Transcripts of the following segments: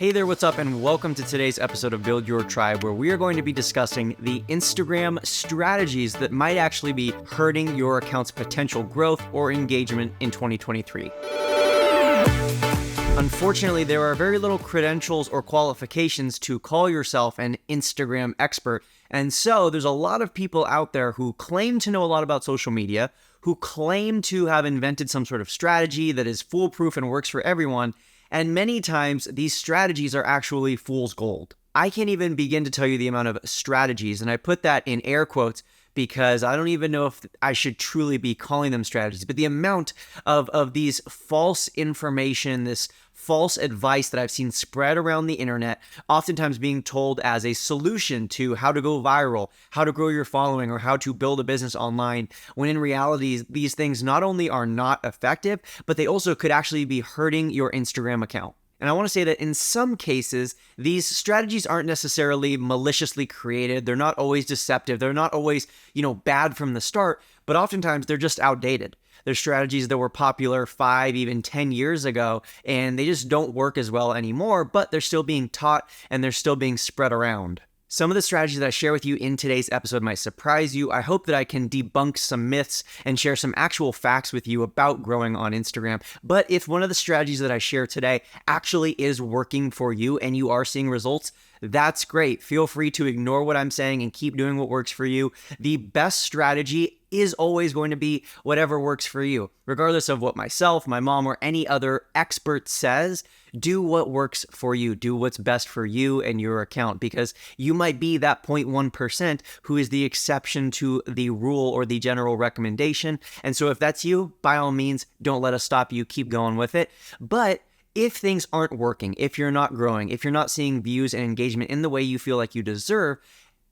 Hey there, what's up, and welcome to today's episode of Build Your Tribe, where we are going to be discussing the Instagram strategies that might actually be hurting your account's potential growth or engagement in 2023. Unfortunately, there are very little credentials or qualifications to call yourself an Instagram expert, and so there's a lot of people out there who claim to know a lot about social media, who claim to have invented some sort of strategy that is foolproof and works for everyone. And many times, these strategies are actually fool's gold. I can't even begin to tell you the amount of strategies, and I put that in air quotes because I don't even know if I should truly be calling them strategies, but the amount of these false information, this false advice that I've seen spread around the internet, oftentimes being told as a solution to how to go viral, how to grow your following, or how to build a business online, when in reality, these things not only are not effective, but they also could actually be hurting your Instagram account. And I want to say that in some cases, these strategies aren't necessarily maliciously created. They're not always deceptive. They're not always, bad from the start, but oftentimes they're just outdated. They're strategies that were popular 5, even 10 years ago, and they just don't work as well anymore, but they're still being taught and they're still being spread around. Some of the strategies that I share with you in today's episode might surprise you. I hope that I can debunk some myths and share some actual facts with you about growing on Instagram. But if one of the strategies that I share today actually is working for you and you are seeing results, that's great. Feel free to ignore what I'm saying and keep doing what works for you. The best strategy is always going to be whatever works for you. Regardless of what myself, my mom, or any other expert says, do what works for you. Do what's best for you and your account, because you might be that 0.1% who is the exception to the rule or the general recommendation. And so if that's you, by all means, don't let us stop you. Keep going with it. But if things aren't working, if you're not growing, if you're not seeing views and engagement in the way you feel like you deserve,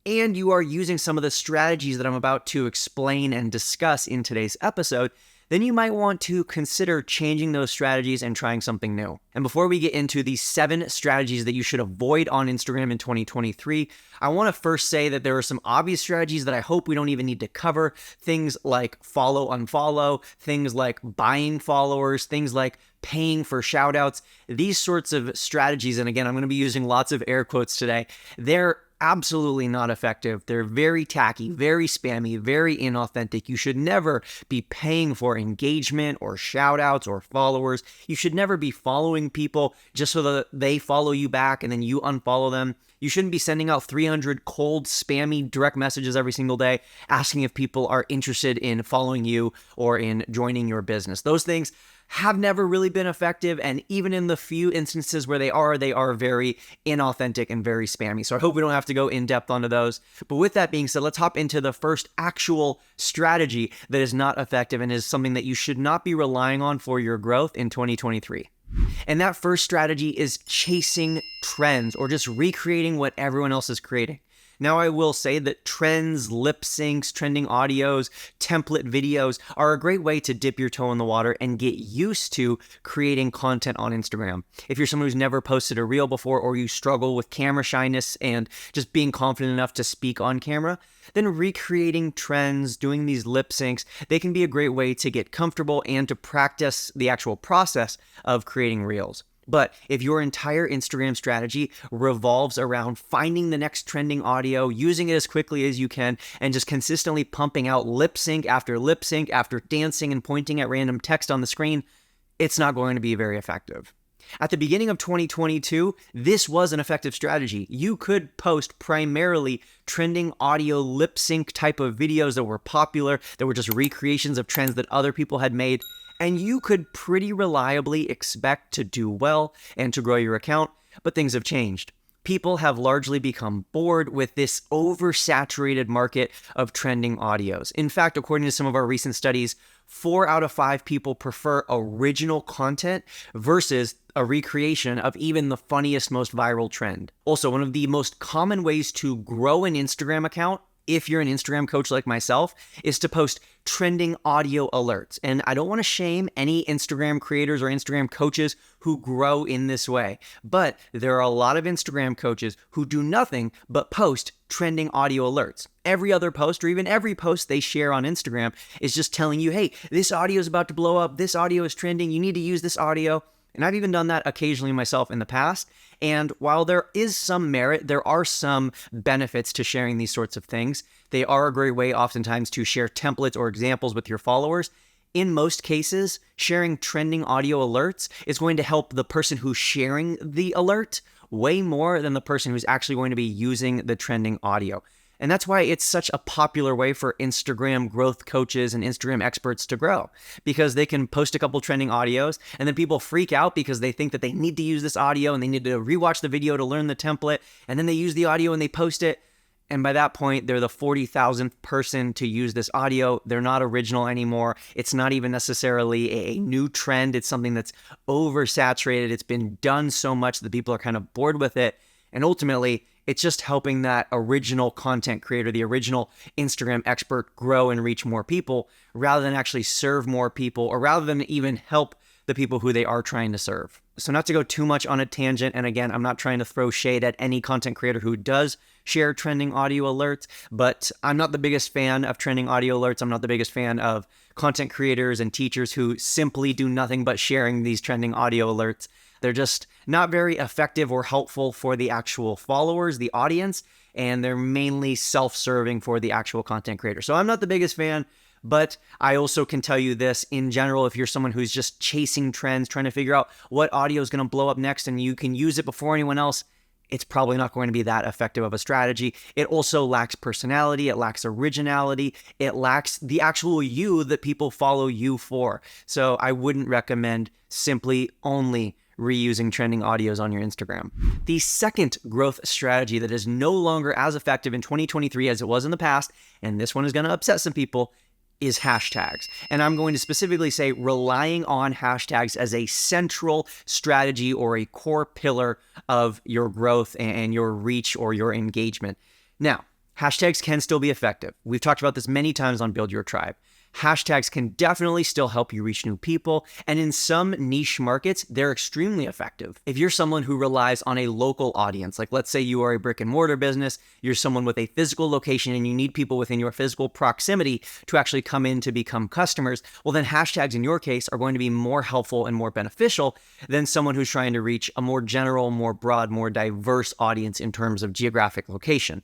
and you are using some of the strategies that I'm about to explain and discuss in today's episode, then you might want to consider changing those strategies and trying something new. And before we get into the 7 strategies that you should avoid on Instagram in 2023, I want to first say that there are some obvious strategies that I hope we don't even need to cover. Things like follow, unfollow, things like buying followers, things like paying for shoutouts. These sorts of strategies, and again, I'm going to be using lots of air quotes today, they're absolutely not effective. They're very tacky, very spammy, very inauthentic. You should never be paying for engagement or shout outs or followers. You should never be following people just so that they follow you back and then you unfollow them. You shouldn't be sending out 300 cold, spammy direct messages every single day asking if people are interested in following you or in joining your business. Those things have never really been effective, and even in the few instances where they are very inauthentic and very spammy. So I hope we don't have to go in depth onto those. But with that being said, let's hop into the first actual strategy that is not effective and is something that you should not be relying on for your growth in 2023. And that first strategy is chasing trends or just recreating what everyone else is creating. Now, I will say that trends, lip syncs, trending audios, template videos are a great way to dip your toe in the water and get used to creating content on Instagram. If you're someone who's never posted a reel before, or you struggle with camera shyness and just being confident enough to speak on camera, then recreating trends, doing these lip syncs, they can be a great way to get comfortable and to practice the actual process of creating reels. But if your entire Instagram strategy revolves around finding the next trending audio, using it as quickly as you can, and just consistently pumping out lip sync after dancing and pointing at random text on the screen, it's not going to be very effective. At the beginning of 2022, this was an effective strategy. You could post primarily trending audio lip sync type of videos that were popular, that were just recreations of trends that other people had made, and you could pretty reliably expect to do well and to grow your account, but things have changed. People have largely become bored with this oversaturated market of trending audios. In fact, according to some of our recent studies, 4 out of 5 people prefer original content versus a recreation of even the funniest, most viral trend. Also, one of the most common ways to grow an Instagram account, if you're an Instagram coach like myself, is to post trending audio alerts. And I don't want to shame any Instagram creators or Instagram coaches who grow in this way, but there are a lot of Instagram coaches who do nothing but post trending audio alerts. Every other post, or even every post they share on Instagram, is just telling you, hey, this audio is about to blow up, this audio is trending, you need to use this audio. And I've even done that occasionally myself in the past. And while there is some merit, there are some benefits to sharing these sorts of things. They are a great way oftentimes to share templates or examples with your followers. In most cases, sharing trending audio alerts is going to help the person who's sharing the alert way more than the person who's actually going to be using the trending audio. And that's why it's such a popular way for Instagram growth coaches and Instagram experts to grow, because they can post a couple trending audios and then people freak out because they think that they need to use this audio and they need to rewatch the video to learn the template. And then they use the audio and they post it. And by that point, they're the 40,000th person to use this audio. They're not original anymore. It's not even necessarily a new trend. It's something that's oversaturated. It's been done so much that people are kind of bored with it. And ultimately, it's just helping that original content creator, the original Instagram expert, grow and reach more people rather than actually serve more people, or rather than even help the people who they are trying to serve. So not to go too much on a tangent, and again, I'm not trying to throw shade at any content creator who does share trending audio alerts, but I'm not the biggest fan of trending audio alerts. I'm not the biggest fan of content creators and teachers who simply do nothing but sharing these trending audio alerts. They're just not very effective or helpful for the actual followers, the audience, and they're mainly self-serving for the actual content creator. So I'm not the biggest fan, but I also can tell you this in general: if you're someone who's just chasing trends, trying to figure out what audio is going to blow up next and you can use it before anyone else, it's probably not going to be that effective of a strategy. It also lacks personality. It lacks originality. It lacks the actual you that people follow you for. So I wouldn't recommend simply only reusing trending audios on your Instagram. The second growth strategy that is no longer as effective in 2023 as it was in the past, and this one is going to upset some people, is hashtags. And I'm going to specifically say relying on hashtags as a central strategy or a core pillar of your growth and your reach or your engagement. Now, hashtags can still be effective. We've talked about this many times on Build Your Tribe. Hashtags can definitely still help you reach new people, and in some niche markets, they're extremely effective. If you're someone who relies on a local audience, like let's say you are a brick and mortar business, you're someone with a physical location and you need people within your physical proximity to actually come in to become customers, well then hashtags in your case are going to be more helpful and more beneficial than someone who's trying to reach a more general, more broad, more diverse audience in terms of geographic location.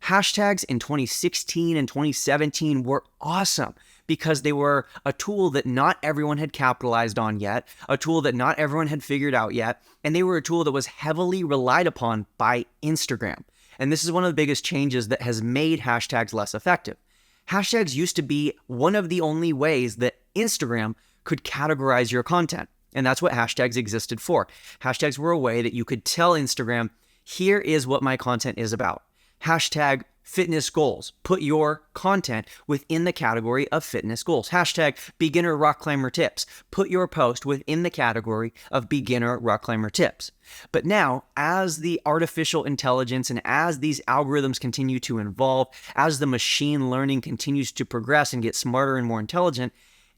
Hashtags in 2016 and 2017 were awesome because they were a tool that not everyone had capitalized on yet, a tool that not everyone had figured out yet, and they were a tool that was heavily relied upon by Instagram. And this is one of the biggest changes that has made hashtags less effective. Hashtags used to be one of the only ways that Instagram could categorize your content, and that's what hashtags existed for. Hashtags were a way that you could tell Instagram, here is what my content is about. Hashtag fitness goals. Put your content within the category of fitness goals. Hashtag beginner rock climber tips. Put your post within the category of beginner rock climber tips. But now, as the artificial intelligence and as these algorithms continue to evolve, as the machine learning continues to progress and get smarter and more intelligent,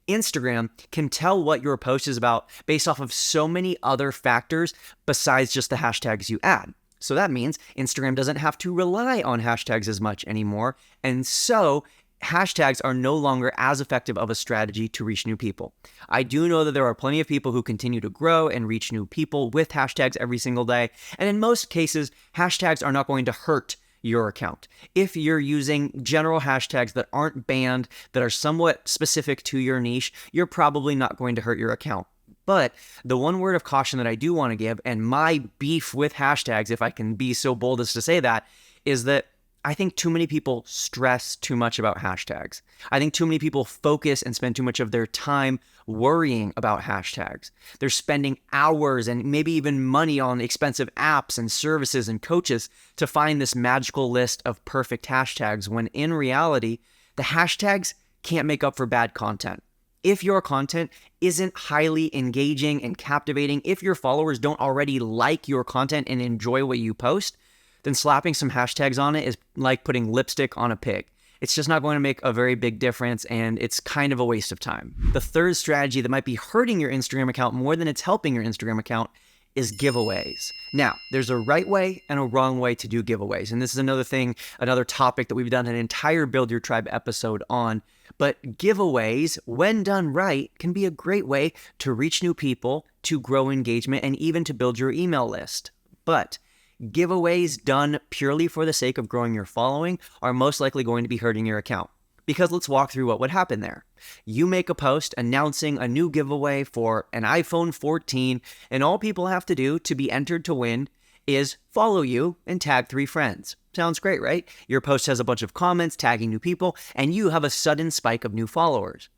Instagram can tell what your post is about based off of so many other factors besides just the hashtags you add. So that means Instagram doesn't have to rely on hashtags as much anymore. And so hashtags are no longer as effective of a strategy to reach new people. I do know that there are plenty of people who continue to grow and reach new people with hashtags every single day. And in most cases, hashtags are not going to hurt your account. If you're using general hashtags that aren't banned, that are somewhat specific to your niche, you're probably not going to hurt your account. But the one word of caution that I do want to give, and my beef with hashtags, if I can be so bold as to say that, is that I think too many people stress too much about hashtags. I think too many people focus and spend too much of their time worrying about hashtags. They're spending hours and maybe even money on expensive apps and services and coaches to find this magical list of perfect hashtags, when in reality, the hashtags can't make up for bad content. If your content isn't highly engaging and captivating, if your followers don't already like your content and enjoy what you post, then slapping some hashtags on it is like putting lipstick on a pig. It's just not going to make a very big difference, and it's kind of a waste of time. The third strategy that might be hurting your Instagram account more than it's helping your Instagram account is giveaways. Now, there's a right way and a wrong way to do giveaways. And this is another topic that we've done an entire Build Your Tribe episode on. But giveaways, when done right, can be a great way to reach new people, to grow engagement and even to build your email list. But giveaways done purely for the sake of growing your following are most likely going to be hurting your account. Because let's walk through what would happen there. You make a post announcing a new giveaway for an iPhone 14, and all people have to do to be entered to win is follow you and tag 3 friends. Sounds great, right? Your post has a bunch of comments tagging new people, and you have a sudden spike of new followers.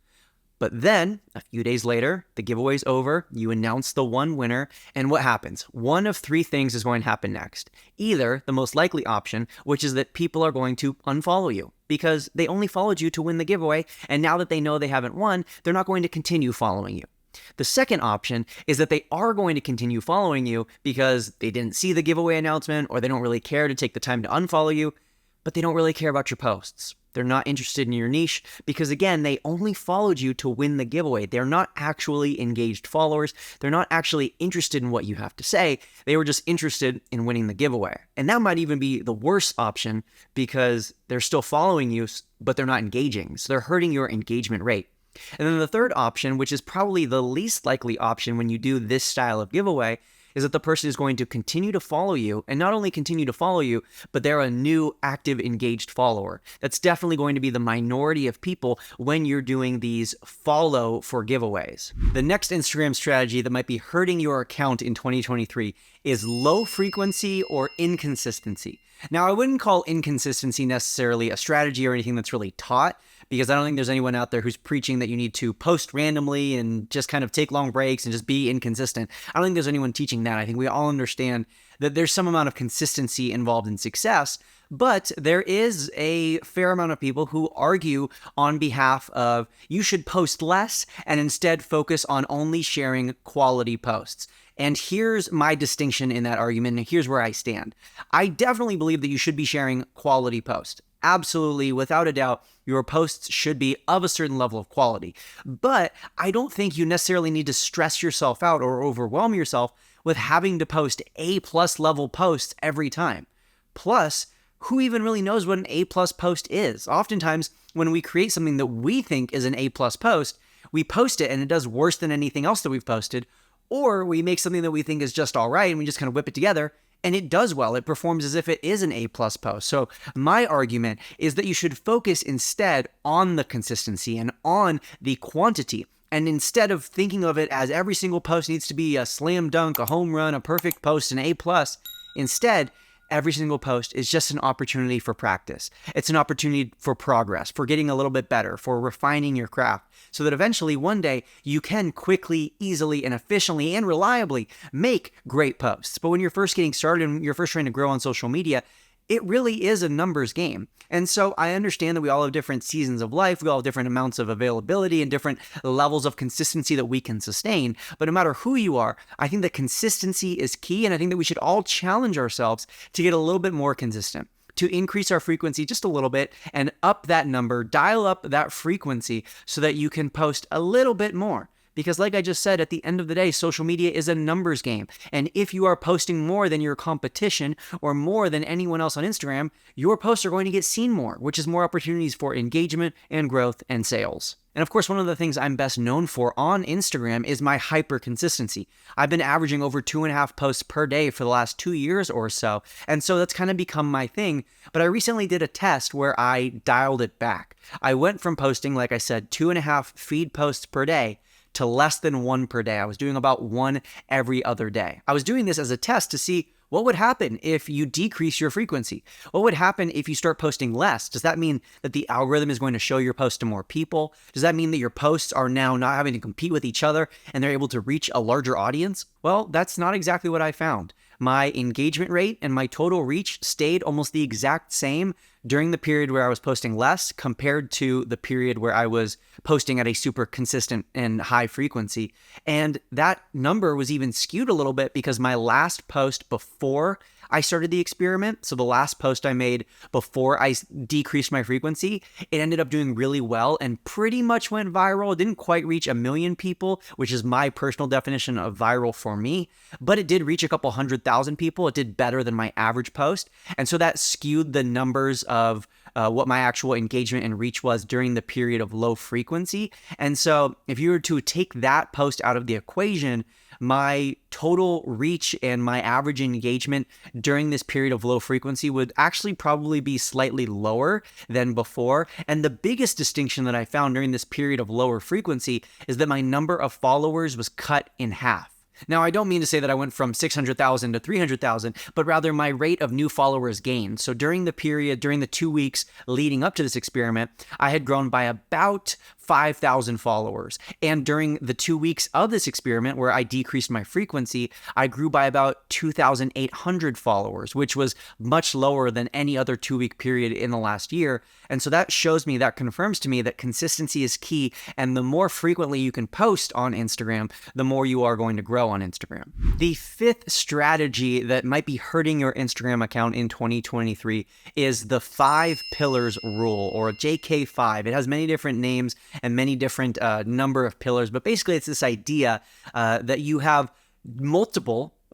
But then, a few days later, the giveaway's over, you announce the one winner, and what happens? One of 3 things is going to happen next. Either the most likely option, which is that people are going to unfollow you because they only followed you to win the giveaway, and now that they know they haven't won, they're not going to continue following you. The second option is that they are going to continue following you because they didn't see the giveaway announcement or they don't really care to take the time to unfollow you, but they don't really care about your posts. They're not interested in your niche because, again, they only followed you to win the giveaway. They're not actually engaged followers. They're not actually interested in what you have to say. They were just interested in winning the giveaway. And that might even be the worst option because they're still following you, but they're not engaging. So they're hurting your engagement rate. And then the third option, which is probably the least likely option when you do this style of giveaway, is that the person is going to continue to follow you, and not only continue to follow you, but they're a new, active, engaged follower. That's definitely going to be the minority of people when you're doing these follow for giveaways. The next Instagram strategy that might be hurting your account in 2023 is low frequency or inconsistency. Now, I wouldn't call inconsistency necessarily a strategy or anything that's really taught, because I don't think there's anyone out there who's preaching that you need to post randomly and just kind of take long breaks and just be inconsistent. I don't think there's anyone teaching that. I think we all understand that there's some amount of consistency involved in success, but there is a fair amount of people who argue on behalf of you should post less and instead focus on only sharing quality posts. And here's my distinction in that argument, and here's where I stand. I definitely believe that you should be sharing quality posts. Absolutely, without a doubt, your posts should be of a certain level of quality. But I don't think you necessarily need to stress yourself out or overwhelm yourself with having to post A+ level posts every time. Plus, who even really knows what an A+ post is? Oftentimes, when we create something that we think is an A+ post, we post it and it does worse than anything else that we've posted, or we make something that we think is just all right and we just kind of whip it together and it does well. It performs as if it is an A+ post. So my argument is that you should focus instead on the consistency and on the quantity. And instead of thinking of it as every single post needs to be a slam dunk, a home run, a perfect post, an A+, instead, every single post is just an opportunity for practice. It's an opportunity for progress, for getting a little bit better, for refining your craft, so that eventually one day you can quickly, easily, and efficiently and reliably make great posts. But when you're first getting started and you're first trying to grow on social media, it really is a numbers game. And so I understand that we all have different seasons of life. We all have different amounts of availability and different levels of consistency that we can sustain. But no matter who you are, I think that consistency is key. And I think that we should all challenge ourselves to get a little bit more consistent, to increase our frequency just a little bit and up that number, dial up that frequency so that you can post a little bit more. Because like I just said, at the end of the day, social media is a numbers game. And if you are posting more than your competition or more than anyone else on Instagram, your posts are going to get seen more, which is more opportunities for engagement and growth and sales. And of course, one of the things I'm best known for on Instagram is my hyper consistency. I've been averaging over 2.5 posts per day for the last 2 years or so. And so that's kind of become my thing. But I recently did a test where I dialed it back. I went from posting, like I said, 2.5 feed posts per day to less than 1 per day. I was doing about 1 every other day. I was doing this as a test to see what would happen if you decrease your frequency. What would happen if you start posting less? Does that mean that the algorithm is going to show your posts to more people? Does that mean that your posts are now not having to compete with each other and they're able to reach a larger audience? Well, that's not exactly what I found. My engagement rate and my total reach stayed almost the exact same during the period where I was posting less compared to the period where I was posting at a super consistent and high frequency. And that number was even skewed a little bit because my last post before I started the experiment, so the last post I made before I decreased my frequency, it ended up doing really well and pretty much went viral. It didn't quite reach 1 million people, which is my personal definition of viral for me, but it did reach a couple 100,000 people. It did better than my average post. And so that skewed the numbers of what my actual engagement and reach was during the period of low frequency. And so if you were to take that post out of the equation, my total reach and my average engagement during this period of low frequency would actually probably be slightly lower than before. And the biggest distinction that I found during this period of lower frequency is that my number of followers was cut in half. Now, I don't mean to say that I went from 600,000 to 300,000, but rather my rate of new followers gained. So during the 2 weeks leading up to this experiment, I had grown by about 5,000 followers. And during the 2 weeks of this experiment where I decreased my frequency, I grew by about 2,800 followers, which was much lower than any other 2-week period in the last year. And so that confirms to me that consistency is key. And the more frequently you can post on Instagram, the more you are going to grow on Instagram. The fifth strategy that might be hurting your Instagram account in 2023 is the 5 pillars rule, or JK5. It has many different names and many different number of pillars, but basically it's this idea that you have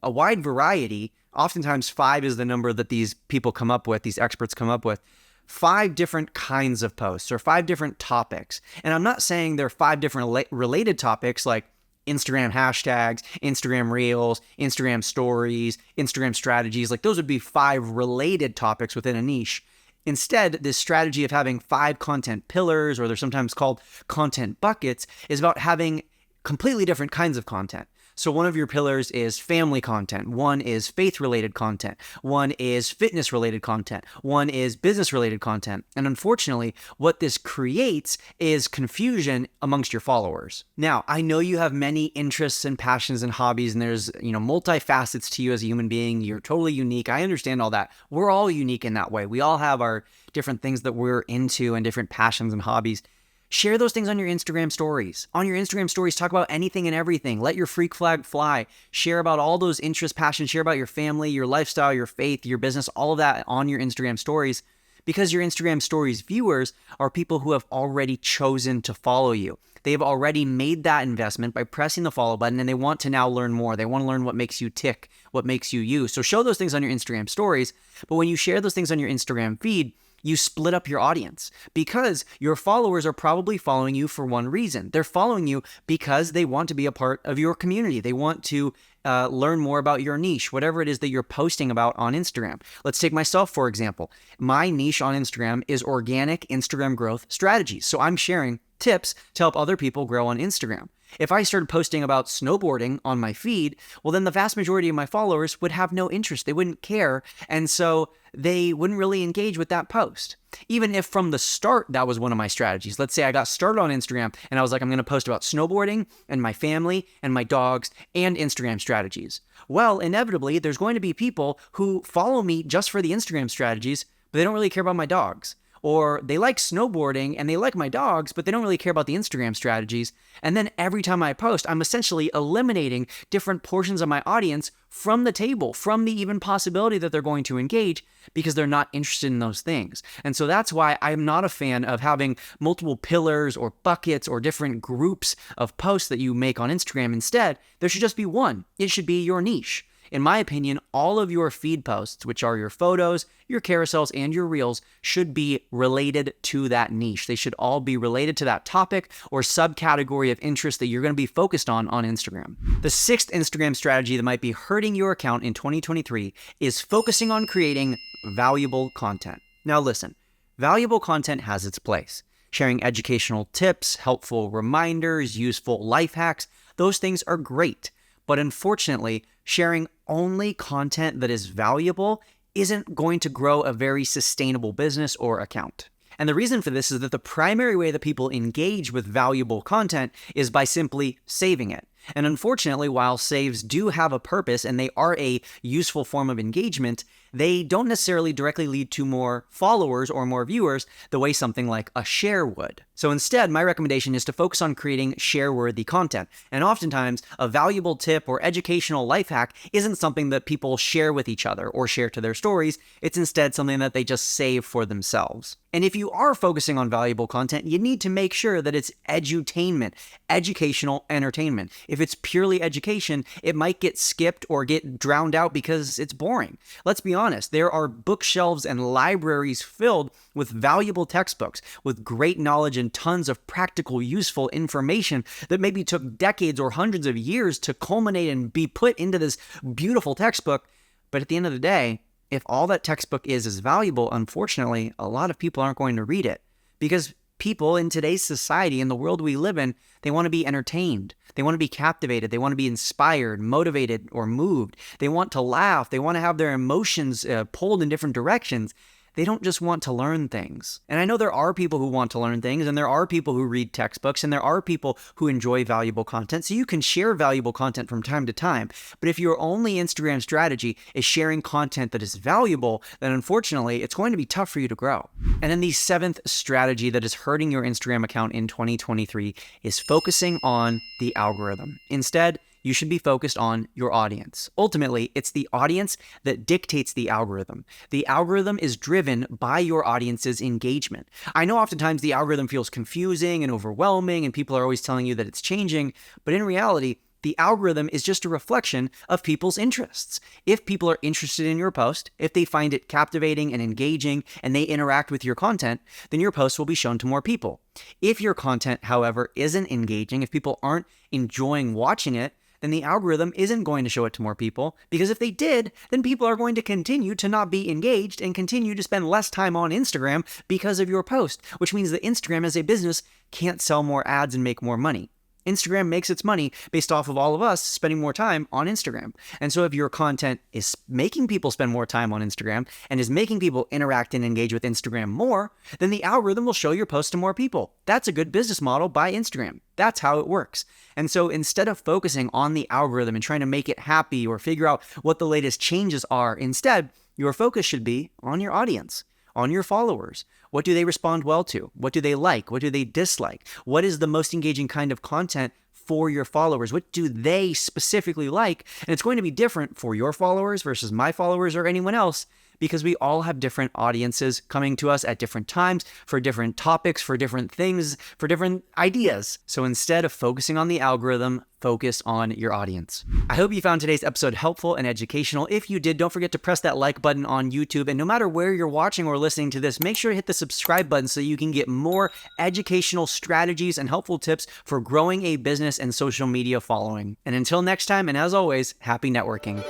a wide variety. Oftentimes 5 is the number that these people come up with, these experts come up with. 5 different kinds of posts or 5 different topics. And I'm not saying there are 5 different related topics like Instagram hashtags, Instagram reels, Instagram stories, Instagram strategies. Like those would be 5 related topics within a niche. Instead, this strategy of having 5 content pillars, or they're sometimes called content buckets, is about having completely different kinds of content. So one of your pillars is family content, one is faith-related content, one is fitness-related content, one is business-related content. And unfortunately, what this creates is confusion amongst your followers. Now, I know you have many interests and passions and hobbies, and there's, multifacets to you as a human being. You're totally unique. I understand all that. We're all unique in that way. We all have our different things that we're into and different passions and hobbies. Share those things on your Instagram stories. On your Instagram stories, talk about anything and everything. Let your freak flag fly. Share about all those interests, passions. Share about your family, your lifestyle, your faith, your business, all of that on your Instagram stories, because your Instagram stories viewers are people who have already chosen to follow you. They've already made that investment by pressing the follow button, and they want to now learn more. They want to learn what makes you tick, what makes you you. So show those things on your Instagram stories. But when you share those things on your Instagram feed, you split up your audience, because your followers are probably following you for one reason. They're following you because they want to be a part of your community. They want to learn more about your niche, whatever it is that you're posting about on Instagram. Let's take myself, for example. My niche on Instagram is organic Instagram growth strategies. So I'm sharing tips to help other people grow on Instagram. If I started posting about snowboarding on my feed, well, then the vast majority of my followers would have no interest. They wouldn't care. And so they wouldn't really engage with that post. Even if from the start, that was one of my strategies. Let's say I got started on Instagram and I was like, I'm going to post about snowboarding and my family and my dogs and Instagram strategies. Well, inevitably, there's going to be people who follow me just for the Instagram strategies, but they don't really care about my dogs. Or they like snowboarding and they like my dogs, but they don't really care about the Instagram strategies. And then every time I post, I'm essentially eliminating different portions of my audience from the table, from the even possibility that they're going to engage, because they're not interested in those things. And so that's why I'm not a fan of having multiple pillars or buckets or different groups of posts that you make on Instagram. Instead, there should just be one. It should be your niche. In my opinion, all of your feed posts, which are your photos, your carousels, and your reels, should be related to that niche. They should all be related to that topic or subcategory of interest that you're going to be focused on Instagram. The 6th Instagram strategy that might be hurting your account in 2023 is focusing on creating valuable content. Now listen, valuable content has its place. Sharing educational tips, helpful reminders, useful life hacks, those things are great. But unfortunately, sharing only content that is valuable isn't going to grow a very sustainable business or account. And the reason for this is that the primary way that people engage with valuable content is by simply saving it. And unfortunately, while saves do have a purpose and they are a useful form of engagement, they don't necessarily directly lead to more followers or more viewers the way something like a share would. So instead, my recommendation is to focus on creating share-worthy content. And oftentimes, a valuable tip or educational life hack isn't something that people share with each other or share to their stories. It's instead something that they just save for themselves. And if you are focusing on valuable content, you need to make sure that it's edutainment, educational entertainment. If it's purely education, it might get skipped or get drowned out because it's boring. Let's be honest, there are bookshelves and libraries filled with valuable textbooks, with great knowledge and tons of practical, useful information that maybe took decades or hundreds of years to culminate and be put into this beautiful textbook. But at the end of the day, if all that textbook is valuable, unfortunately, a lot of people aren't going to read it because people in today's society, in the world we live in, they want to be entertained. They want to be captivated. They want to be inspired, motivated, or moved. They want to laugh. They want to have their emotions pulled in different directions. They don't just want to learn things. And I know there are people who want to learn things, and there are people who read textbooks, and there are people who enjoy valuable content. So you can share valuable content from time to time. But if your only Instagram strategy is sharing content that is valuable, then unfortunately, it's going to be tough for you to grow. And then the seventh strategy that is hurting your Instagram account in 2023 is focusing on the algorithm. Instead, you should be focused on your audience. Ultimately, it's the audience that dictates the algorithm. The algorithm is driven by your audience's engagement. I know oftentimes the algorithm feels confusing and overwhelming, and people are always telling you that it's changing, but in reality, the algorithm is just a reflection of people's interests. If people are interested in your post, if they find it captivating and engaging, and they interact with your content, then your post will be shown to more people. If your content, however, isn't engaging, if people aren't enjoying watching it, then the algorithm isn't going to show it to more people, because if they did, then people are going to continue to not be engaged and continue to spend less time on Instagram because of your post, which means that Instagram as a business can't sell more ads and make more money. Instagram makes its money based off of all of us spending more time on Instagram. And so if your content is making people spend more time on Instagram and is making people interact and engage with Instagram more, then the algorithm will show your post to more people. That's a good business model by Instagram. That's how it works. And so instead of focusing on the algorithm and trying to make it happy or figure out what the latest changes are, instead, your focus should be on your audience, on your followers. What do they respond well to? What do they like? What do they dislike? What is the most engaging kind of content for your followers? What do they specifically like? And it's going to be different for your followers versus my followers or anyone else, because we all have different audiences coming to us at different times for different topics, for different things, for different ideas. So instead of focusing on the algorithm, focus on your audience. I hope you found today's episode helpful and educational. If you did, don't forget to press that like button on YouTube. And no matter where you're watching or listening to this, make sure to hit the subscribe button so you can get more educational strategies and helpful tips for growing a business and social media following. And until next time, and as always, happy networking.